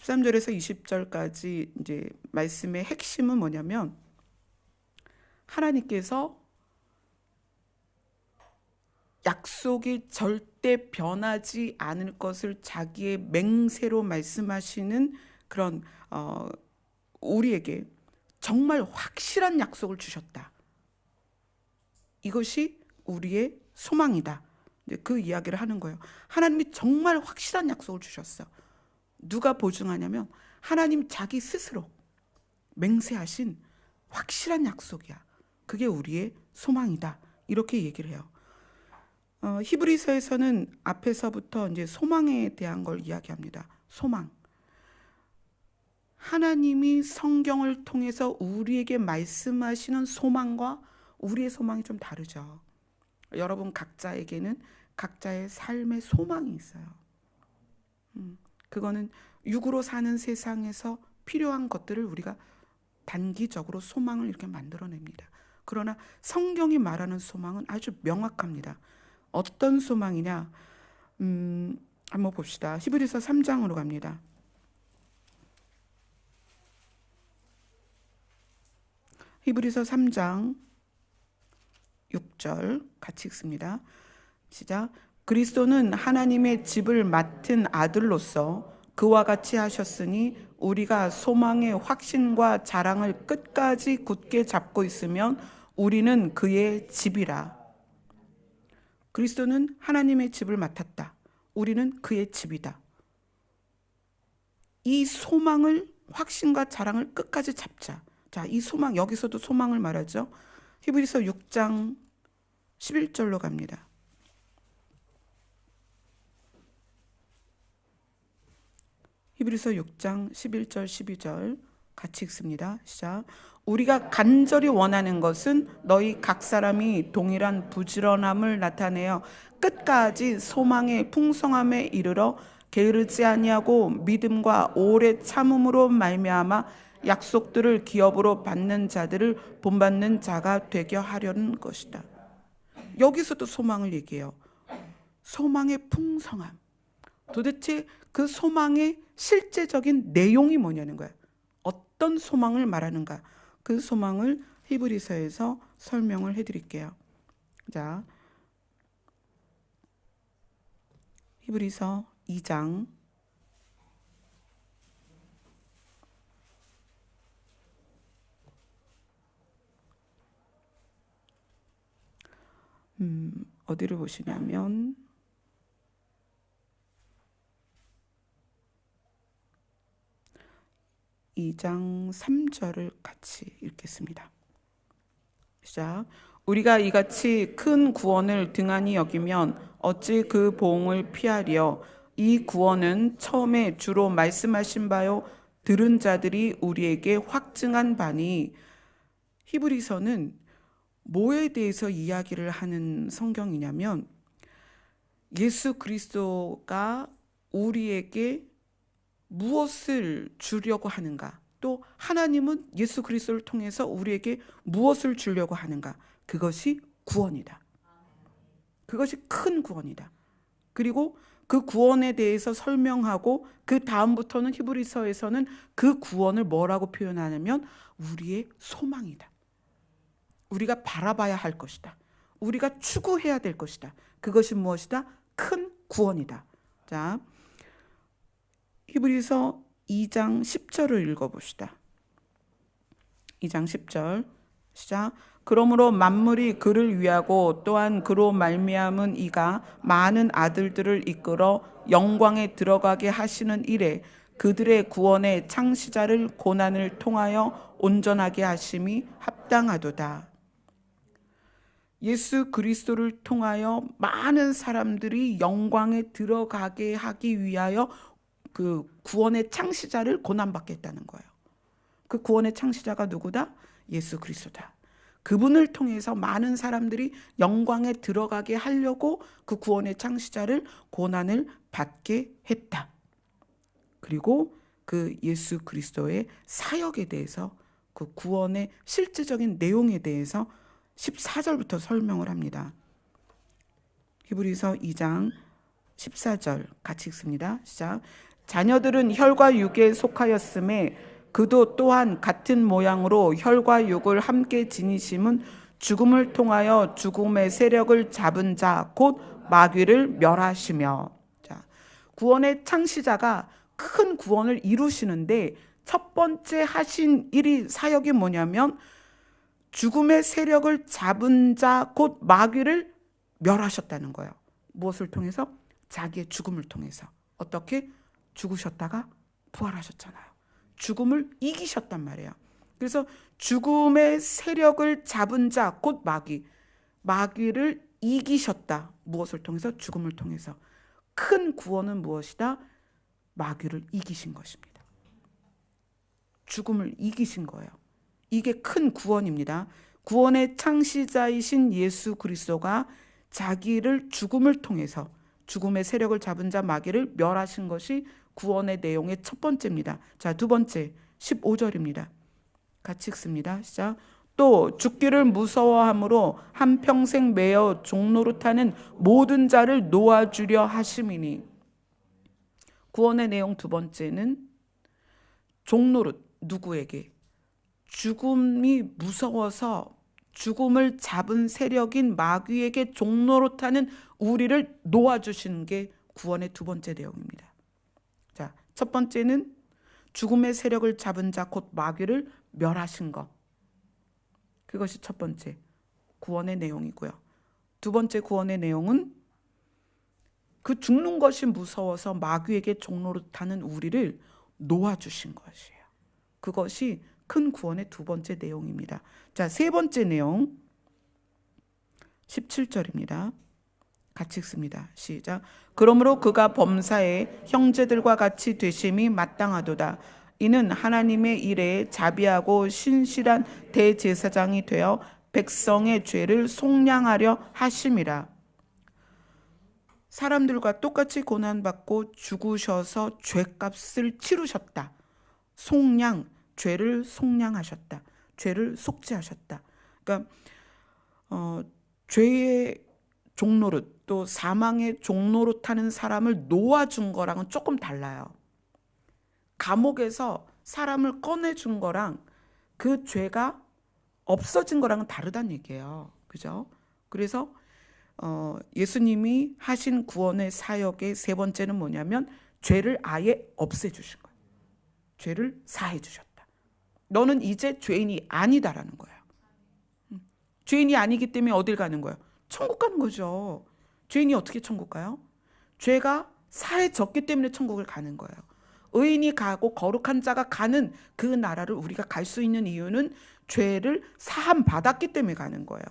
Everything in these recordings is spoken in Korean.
13절에서 20절까지 이제 말씀의 핵심은 뭐냐면 하나님께서 약속이 절대 변하지 않을 것을 자기의 맹세로 말씀하시는 그런 우리에게 정말 확실한 약속을 주셨다. 이것이 우리의 소망이다. 그 이야기를 하는 거예요. 하나님이 정말 확실한 약속을 주셨어. 누가 보증하냐면 하나님 자기 스스로 맹세하신 확실한 약속이야. 그게 우리의 소망이다. 이렇게 얘기를 해요. 히브리서에서는 앞에서부터 이제 소망에 대한 걸 이야기합니다. 소망. 하나님이 성경을 통해서 우리에게 말씀하시는 소망과 우리의 소망이 좀 다르죠. 여러분 각자에게는 각자의 삶의 소망이 있어요. 그거는 육으로 사는 세상에서 필요한 것들을 우리가 단기적으로 소망을 이렇게 만들어냅니다. 그러나 성경이 말하는 소망은 아주 명확합니다. 어떤 소망이냐? 한번 봅시다. 히브리서 3장으로 갑니다. 히브리서 3장 6절 같이 읽습니다. 시작. 그리스도는 하나님의 집을 맡은 아들로서 그와 같이 하셨으니 우리가 소망의 확신과 자랑을 끝까지 굳게 잡고 있으면 우리는 그의 집이라. 그리스도는 하나님의 집을 맡았다. 우리는 그의 집이다. 이 소망을 확신과 자랑을 끝까지 잡자. 자, 이 소망, 여기서도 소망을 말하죠. 히브리서 6장 11절로 갑니다. 히브리서 6장 11절 12절 같이 읽습니다. 시작. 우리가 간절히 원하는 것은 너희 각 사람이 동일한 부지런함을 나타내어 끝까지 소망의 풍성함에 이르러 게으르지 아니하고 믿음과 오래 참음으로 말미암아 약속들을 기업으로 받는 자들을 본받는 자가 되게 하려는 것이다. 여기서도 소망을 얘기해요. 소망의 풍성함. 도대체 그 소망의 실제적인 내용이 뭐냐는 거야. 어떤 소망을 말하는가. 그 소망을 히브리서에서 설명을 해드릴게요. 자, 히브리서 2장 '어디를 보시냐면 2장 3절을 같이 읽겠습니다. 시작. 우리가 이같이 큰 구원을 등한히 여기면 어찌 그 보응을 피하리요. 이 구원은 처음에 주로 말씀하신 바요 들은 자들이 우리에게 확증한 바니. 히브리서는 뭐에 대해서 이야기를 하는 성경이냐면 예수 그리스도가 우리에게 무엇을 주려고 하는가, 또 하나님은 예수 그리스도를 통해서 우리에게 무엇을 주려고 하는가, 그것이 구원이다. 그것이 큰 구원이다. 그리고 그 구원에 대해서 설명하고 그 다음부터는 히브리서에서는 그 구원을 뭐라고 표현하냐면 우리의 소망이다. 우리가 바라봐야 할 것이다. 우리가 추구해야 될 것이다. 그것이 무엇이다? 큰 구원이다. 자, 히브리서 2장 10절을 읽어봅시다. 2장 10절 시작. 그러므로 만물이 그를 위하고 또한 그로 말미암은 이가 많은 아들들을 이끌어 영광에 들어가게 하시는 일에 그들의 구원의 창시자를 고난을 통하여 온전하게 하심이 합당하도다. 예수 그리스도를 통하여 많은 사람들이 영광에 들어가게 하기 위하여 그 구원의 창시자를 고난받겠다는 거예요. 그 구원의 창시자가 누구다? 예수 그리스도다. 그분을 통해서 많은 사람들이 영광에 들어가게 하려고 그 구원의 창시자를 고난을 받게 했다. 그리고 그 예수 그리스도의 사역에 대해서, 그 구원의 실질적인 내용에 대해서 14절부터 설명을 합니다. 히브리서 2장 14절 같이 읽습니다. 시작. 자녀들은 혈과 육에 속하였음에 그도 또한 같은 모양으로 혈과 육을 함께 지니심은 죽음을 통하여 죽음의 세력을 잡은 자 곧 마귀를 멸하시며. 자, 구원의 창시자가 큰 구원을 이루시는데 첫 번째 하신 일이 사역이 뭐냐면 죽음의 세력을 잡은 자 곧 마귀를 멸하셨다는 거예요. 무엇을 통해서? 자기의 죽음을 통해서. 어떻게? 죽으셨다가 부활하셨잖아요. 죽음을 이기셨단 말이에요. 그래서 죽음의 세력을 잡은 자 곧 마귀를 이기셨다. 무엇을 통해서? 죽음을 통해서. 큰 구원은 무엇이다? 마귀를 이기신 것입니다. 죽음을 이기신 거예요. 이게 큰 구원입니다. 구원의 창시자이신 예수 그리스도가 자기를 죽음을 통해서 죽음의 세력을 잡은 자 마귀를 멸하신 것이 구원의 내용의 첫 번째입니다. 자, 두 번째 15절입니다. 같이 읽습니다. 시작. 또 죽기를 무서워함으로 한평생 매여 종노릇하는 모든 자를 놓아주려 하심이니. 구원의 내용 두 번째는 종노릇. 누구에게? 죽음이 무서워서 죽음을 잡은 세력인 마귀에게 종노릇하는 우리를 놓아주시는 게 구원의 두 번째 내용입니다. 자, 첫 번째는 죽음의 세력을 잡은 자 곧 마귀를 멸하신 것. 그것이 첫 번째 구원의 내용이고요. 두 번째 구원의 내용은 그 죽는 것이 무서워서 마귀에게 종노릇하는 우리를 놓아주신 것이에요. 그것이 큰 구원의 두 번째 내용입니다. 자, 세 번째 내용 17절입니다. 같이 읽습니다. 시작. 그러므로 그가 범사에 형제들과 같이 되심이 마땅하도다. 이는 하나님의 일에 자비하고 신실한 대제사장이 되어 백성의 죄를 속량하려 하심이라. 사람들과 똑같이 고난받고 죽으셔서 죄값을 치르셨다. 속량, 죄를 속량하셨다. 죄를 속죄하셨다. 그러니까 죄의 종노릇 또 사망의 종노릇하는 사람을 놓아준 거랑은 조금 달라요. 감옥에서 사람을 꺼내준 거랑 그 죄가 없어진 거랑은 다르다는 얘기예요. 그죠? 그래서 예수님이 하신 구원의 사역의 세 번째는 뭐냐면 죄를 아예 없애주신 거예요. 죄를 사해 주셨다. 너는 이제 죄인이 아니다라는 거예요. 죄인이 아니기 때문에 어딜 가는 거예요? 천국 가는 거죠. 죄인이 어떻게 천국 가요? 죄가 사해졌기 때문에 천국을 가는 거예요. 의인이 가고 거룩한 자가 가는 그 나라를 우리가 갈 수 있는 이유는 죄를 사함 받았기 때문에 가는 거예요.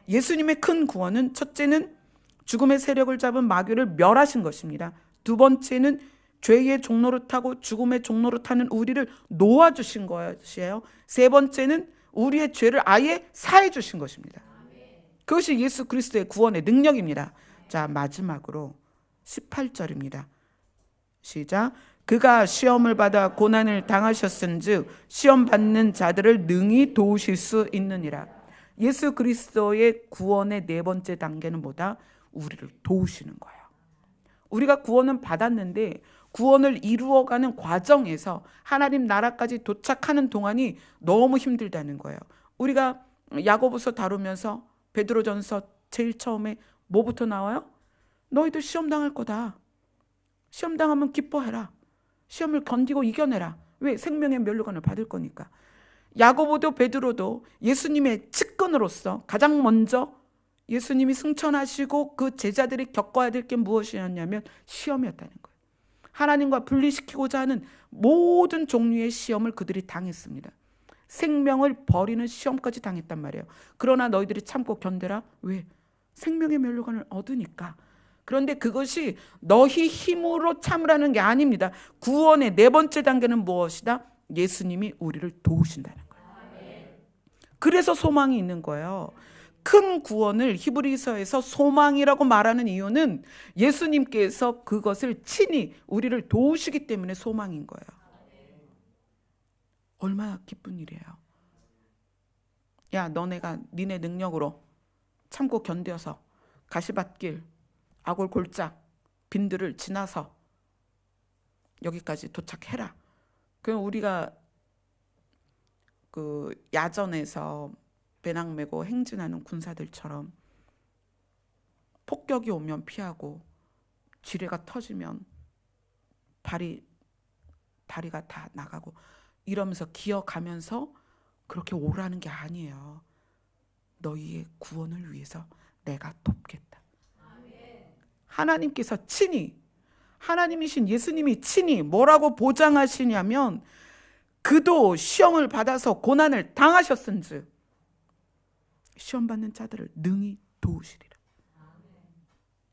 예수님의 큰 구원은 첫째는 죽음의 세력을 잡은 마귀를 멸하신 것입니다. 두 번째는 죄의 종노릇하고 죽음의 종노릇하는 우리를 놓아주신 것이에요. 세 번째는 우리의 죄를 아예 사해 주신 것입니다. 그것이 예수 그리스도의 구원의 능력입니다. 자, 마지막으로 18절입니다. 시작. 그가 시험을 받아 고난을 당하셨은즉 시험 받는 자들을 능히 도우실 수 있느니라. 예수 그리스도의 구원의 네 번째 단계는 뭐다? 우리를 도우시는 거예요. 우리가 구원은 받았는데 구원을 이루어가는 과정에서 하나님 나라까지 도착하는 동안이 너무 힘들다는 거예요. 우리가 야고보서 다루면서 베드로전서 제일 처음에 뭐부터 나와요? 너희들 시험 당할 거다. 시험 당하면 기뻐해라. 시험을 견디고 이겨내라. 왜? 생명의 면류관을 받을 거니까. 야고보도 베드로도 예수님의 측근으로서 가장 먼저 예수님이 승천하시고 그 제자들이 겪어야 될 게 무엇이었냐면 시험이었다는 거예요. 하나님과 분리시키고자 하는 모든 종류의 시험을 그들이 당했습니다. 생명을 버리는 시험까지 당했단 말이에요. 그러나 너희들이 참고 견뎌라. 왜? 생명의 면류관을 얻으니까. 그런데 그것이 너희 힘으로 참으라는 게 아닙니다. 구원의 네 번째 단계는 무엇이다? 예수님이 우리를 도우신다는 거예요. 그래서 소망이 있는 거예요. 큰 구원을 히브리서에서 소망이라고 말하는 이유는 예수님께서 그것을 친히 우리를 도우시기 때문에 소망인 거예요. 얼마나 기쁜 일이에요. 야, 너네가 니네 능력으로 참고 견뎌서 가시밭길, 아골 골짝, 빈들을 지나서 여기까지 도착해라. 그럼 우리가 그 야전에서 배낭 메고 행진하는 군사들처럼 폭격이 오면 피하고 지뢰가 터지면 다리가 다 나가고 이러면서 기어가면서 그렇게 오라는 게 아니에요. 너희의 구원을 위해서 내가 돕겠다. 하나님께서 친히, 하나님이신 예수님이 친히 뭐라고 보장하시냐면 그도 시험을 받아서 고난을 당하셨은즉 시험 받는 자들을 능히 도우시리라.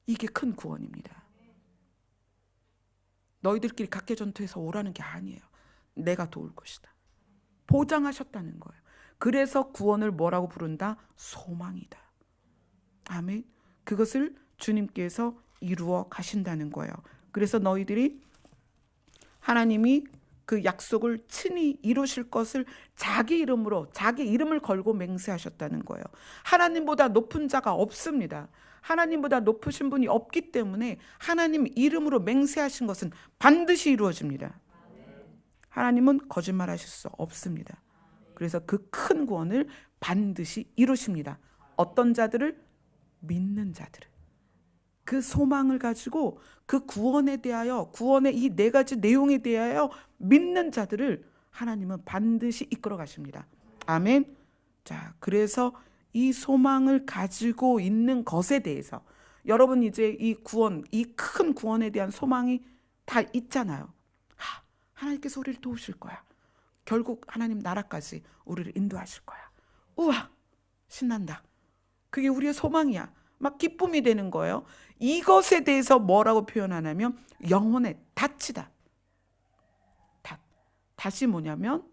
이게 큰 구원입니다. 너희들끼리 각계 전투에서 오라는 게 아니에요. 내가 도울 것이다. 보장하셨다는 거예요. 그래서 구원을 뭐라고 부른다? 소망이다. 아멘. 그것을 주님께서 이루어 가신다는 거예요. 그래서 너희들이 하나님이 그 약속을 친히 이루실 것을 자기 이름으로, 자기 이름을 걸고 맹세하셨다는 거예요. 하나님보다 높은 자가 없습니다. 하나님보다 높으신 분이 없기 때문에 하나님 이름으로 맹세하신 것은 반드시 이루어집니다. 하나님은 거짓말하실 수 없습니다. 그래서 그 큰 구원을 반드시 이루십니다. 어떤 자들을? 믿는 자들을. 그 소망을 가지고 그 구원에 대하여, 구원의 이 네 가지 내용에 대하여 믿는 자들을 하나님은 반드시 이끌어 가십니다. 아멘. 자, 그래서 이 소망을 가지고 있는 것에 대해서 여러분 이제 이 구원, 이 큰 구원에 대한 소망이 다 있잖아요. 하나님께서 우리를 도우실 거야. 결국 하나님 나라까지 우리를 인도하실 거야. 우와, 신난다. 그게 우리의 소망이야. 막 기쁨이 되는 거예요. 이것에 대해서 뭐라고 표현하냐면 영혼의 닻이다. 닻이 뭐냐면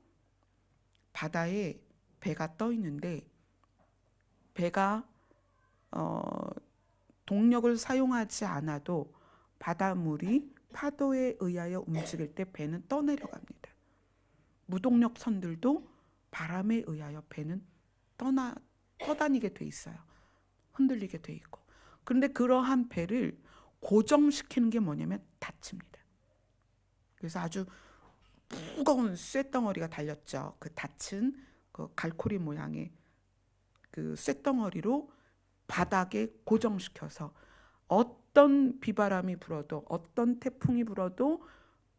바다에 배가 떠 있는데 배가 동력을 사용하지 않아도 바닷물이 파도에 의하여 움직일 때 배는 떠내려갑니다. 무동력 선들도 바람에 의하여 배는 떠다니게 돼 있어요. 흔들리게 돼 있고. 그런데 그러한 배를 고정시키는 게 뭐냐면 닻입니다. 그래서 아주 무거운 쇳덩어리가 달렸죠. 그 닻은 그 갈고리 모양의 그 쇳덩어리로 바닥에 고정시켜서 어떤 비바람이 불어도 어떤 태풍이 불어도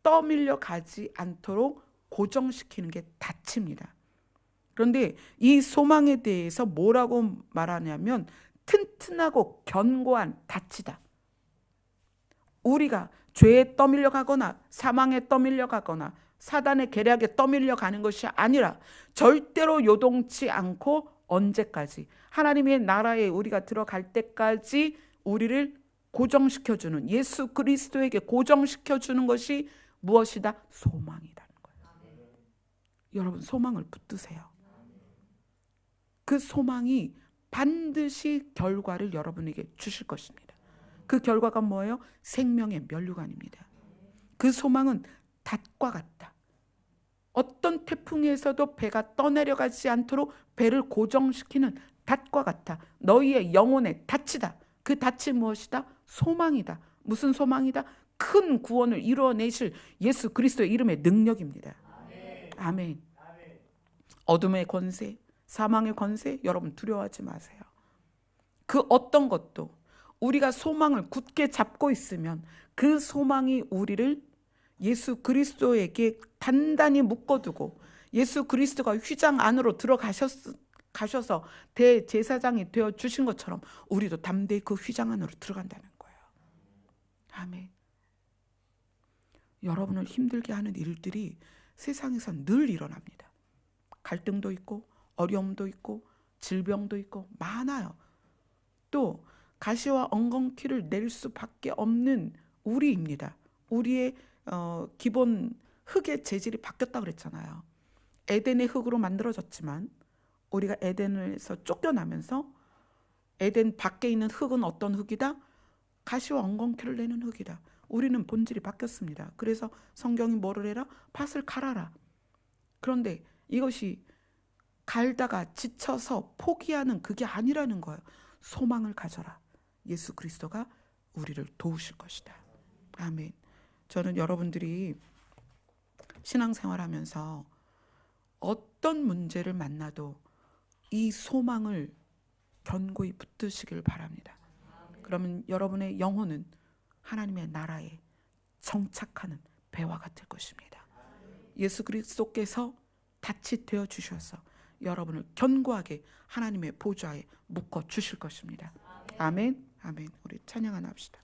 떠밀려 가지 않도록 고정시키는 게 닻입니다. 그런데 이 소망에 대해서 뭐라고 말하냐면 튼튼하고 견고한 닻이다. 우리가 죄에 떠밀려 가거나 사망에 떠밀려 가거나 사단의 계략에 떠밀려 가는 것이 아니라 절대로 요동치 않고 언제까지? 하나님의 나라에 우리가 들어갈 때까지 우리를 고정시켜주는, 예수 그리스도에게 고정시켜주는 것이 무엇이다? 소망이라는 거예요. 여러분 소망을 붙드세요. 그 소망이 반드시 결과를 여러분에게 주실 것입니다. 그 결과가 뭐예요? 생명의 면류관입니다. 그 소망은 닷과 같다. 어떤 태풍에서도 배가 떠내려가지 않도록 배를 고정시키는 닷과 같아. 너희의 영혼의 닻이다. 그 닻이 무엇이다? 소망이다. 무슨 소망이다? 큰 구원을 이루어내실 예수 그리스도의 이름의 능력입니다. 아멘. 어둠의 권세, 사망의 권세, 여러분 두려워하지 마세요. 그 어떤 것도 우리가 소망을 굳게 잡고 있으면 그 소망이 우리를 예수 그리스도에게 단단히 묶어두고 예수 그리스도가 휘장 안으로 들어가셔서 대제사장이 되어 주신 것처럼 우리도 담대히 그 휘장 안으로 들어간다는 거예요. 아멘. 여러분을 힘들게 하는 일들이 세상에서 늘 일어납니다. 갈등도 있고 어려움도 있고 질병도 있고 많아요. 또 가시와 엉겅퀴를 낼 수밖에 없는 우리입니다. 우리의 기본 흙의 재질이 바뀌었다 그랬잖아요. 에덴의 흙으로 만들어졌지만 우리가 에덴에서 쫓겨나면서 에덴 밖에 있는 흙은 어떤 흙이다? 가시와 엉겅퀴를 내는 흙이다. 우리는 본질이 바뀌었습니다. 그래서 성경이 뭐를 해라? 밭을 갈아라. 그런데 이것이 갈다가 지쳐서 포기하는 그게 아니라는 거예요. 소망을 가져라. 예수 그리스도가 우리를 도우실 것이다. 아멘. 저는 여러분들이 신앙생활하면서 어떤 문제를 만나도 이 소망을 견고히 붙드시길 바랍니다. 그러면 여러분의 영혼은 하나님의 나라에 정착하는 배와 같을 것입니다. 예수 그리스도께서 닻이 되어 주셔서 여러분을 견고하게 하나님의 보좌에 묶어 주실 것입니다. 아멘. 아멘. 우리 찬양 하나 합시다.